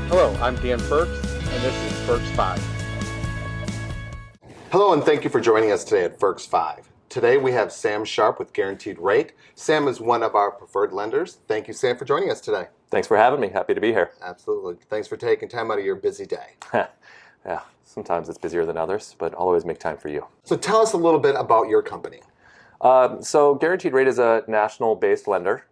Hello, I'm Dan Firks, and this is Firks 5. Hello, and thank you for joining us today at Firks 5. Today we have Sam Sharp with Guaranteed Rate. Sam is one of our preferred lenders. Thank you, Sam, for joining us today. Thanks for having me. Happy to be here. Absolutely. Thanks for taking time out of your busy day. Yeah, sometimes it's busier than others, but I'll always make time for you. So tell us a little bit about your company. So Guaranteed Rate is a national-based lender,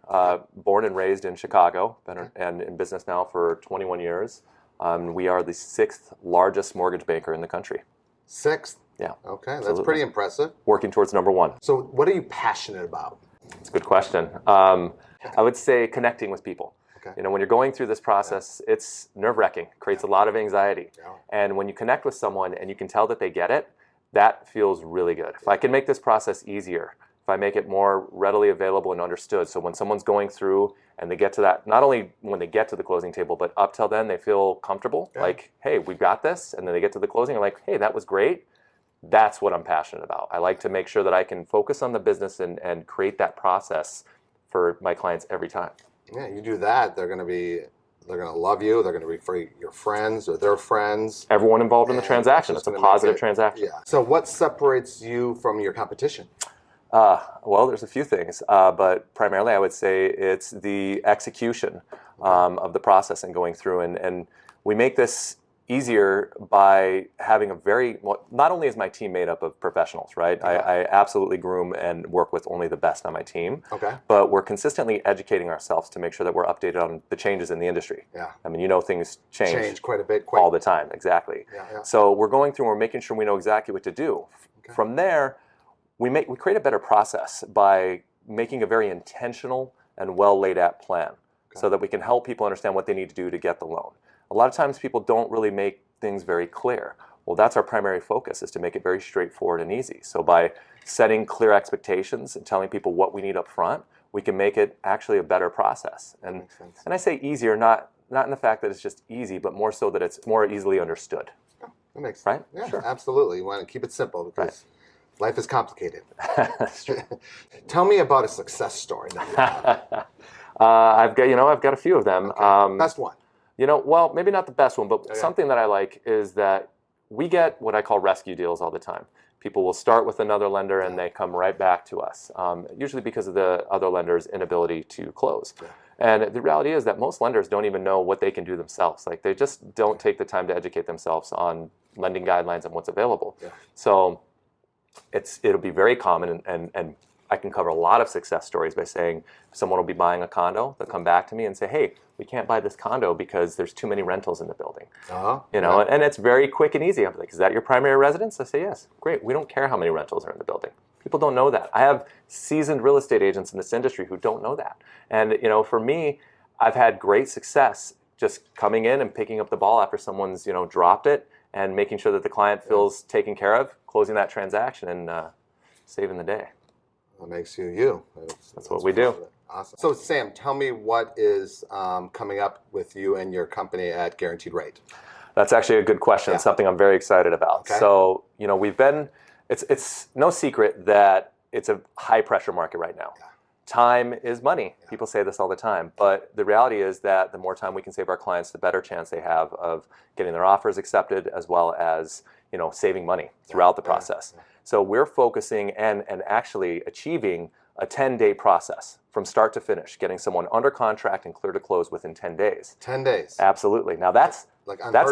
born and raised in Chicago, and in business now for 21 years. We are the 6th largest mortgage banker in the country. 6th? Yeah. Okay, that's absolutely. pretty impressive. Working towards number 1. So what are you passionate about? It's a good question. I would say connecting with people. Okay. You know, when you're going through this process, it's nerve-wracking, creates a lot of anxiety. Yeah. And when you connect with someone and you can tell that they get it, that feels really good. If I can make this process easier, if I make it more readily available and understood, so when someone's going through and they get to that, not only when they get to the closing table, but up till then they feel comfortable, like, hey, we've got this, and then they get to the closing and like, hey, that was great. That's what I'm passionate about. I like to make sure that I can focus on the business and create that process for my clients every time. Yeah, you do that, they're going to love you. They're going to refer your friends or their friends. Everyone involved in the transaction. It's a positive transaction. Yeah. So what separates you from your competition? Well, there's a few things, but primarily I would say it's the execution of the process and going through. And we make this easier by having a not only is my team made up of professionals, right? Yeah. I absolutely groom and work with only the best on my team. Okay. But we're consistently educating ourselves to make sure that we're updated on the changes in the industry. Yeah. I mean, you know, things change quite a bit. all the time. Exactly. Yeah. So we're going through and we're making sure we know exactly what to do. Okay. From there, we create a better process by making a very intentional and well laid out plan so that we can help people understand what they need to do to get the loan. A lot of times people don't really make things very clear. Well, that's our primary focus, is to make it very straightforward and easy. So by setting clear expectations and telling people what we need up front, we can make it actually a better process. And I say easier, not in the fact that it's just easy, but more so that it's more easily understood. Yeah, that makes sense. Right? Yeah, Sure. Absolutely. You want to keep it simple because life is complicated. That's true. Tell me about a success story that you have. I've got a few of them. Okay. Best one. Well, maybe not the best one, but something that I like is that we get what I call rescue deals all the time. People will start with another lender and they come right back to us, usually because of the other lender's inability to close. Yeah. And the reality is that most lenders don't even know what they can do themselves. Like, they just don't take the time to educate themselves on lending guidelines and what's available. Yeah. So it'll be very common, and I can cover a lot of success stories by saying someone will be buying a condo, they'll come back to me and say, hey, we can't buy this condo because there's too many rentals in the building. And it's very quick and easy. I'm like, is that your primary residence? I say, yes. Great. We don't care how many rentals are in the building. People don't know that. I have seasoned real estate agents in this industry who don't know that. And for me, I've had great success just coming in and picking up the ball after someone's dropped it and making sure that the client feels taken care of, closing that transaction and saving the day. That makes you you. That's what we do. Awesome. So Sam, tell me what is coming up with you and your company at Guaranteed Rate. That's actually a good question. It's something I'm very excited about. Okay. So, it's no secret that it's a high pressure market right now. Yeah. Time is money. Yeah. People say this all the time, but the reality is that the more time we can save our clients, the better chance they have of getting their offers accepted, as well as saving money throughout the process. Yeah. So we're focusing and actually achieving a 10-day process from start to finish, getting someone under contract and clear to close within 10 days. 10 days. Absolutely. Now that's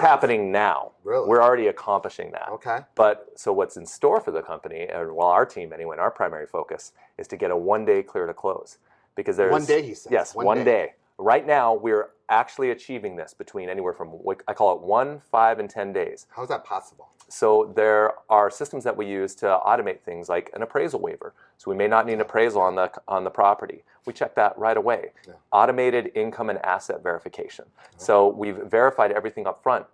happening now. Really? We're already accomplishing that. Okay. But so what's in store for the company, or our team anyway, and our primary focus is to get a 1-day clear to close. Because there's 1 day, he says. Yes, one day. Right now, we're actually achieving this between anywhere from, I call it 1, 5, and 10 days. How is that possible? So there are systems that we use to automate things like an appraisal waiver. So we may not need an appraisal on the property. We check that right away. Yeah. Automated income and asset verification. Okay. So we've verified everything up front,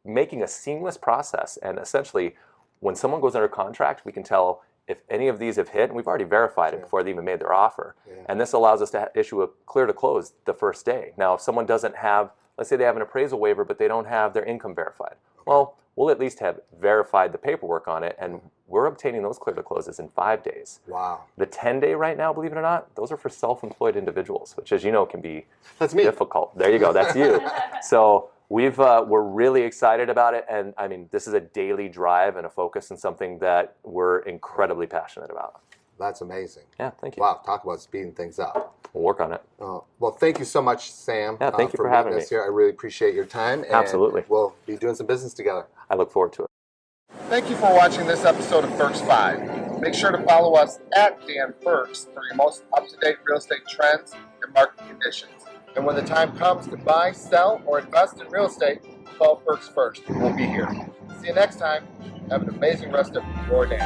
making a seamless process. And essentially, when someone goes under contract, we can tell if any of these have hit, and we've already verified it before they even made their offer. Yeah. And this allows us to issue a clear to close the first day. Now, if someone doesn't have, let's say they have an appraisal waiver, but they don't have their income verified. Okay. Well, we'll at least have verified the paperwork on it, and we're obtaining those clear to closes in 5 days. Wow. The 10-day right now, believe it or not, those are for self-employed individuals, which, as you know, can be difficult. There you go, that's you. So We're really excited about it, and I mean, this is a daily drive and a focus and something that we're incredibly passionate about. That's amazing. Yeah, thank you. Wow, talk about speeding things up. We'll work on it. Well, thank you so much, Sam. Yeah, thank you for having me here. I really appreciate your time. And Absolutely. We'll be doing some business together. I look forward to it. Thank you for watching this episode of Firks 5. Make sure to follow us at Dan Firks for your most up-to-date real estate trends and market conditions. And when the time comes to buy, sell, or invest in real estate, call Firks first. We'll be here. See you next time. Have an amazing rest of your day.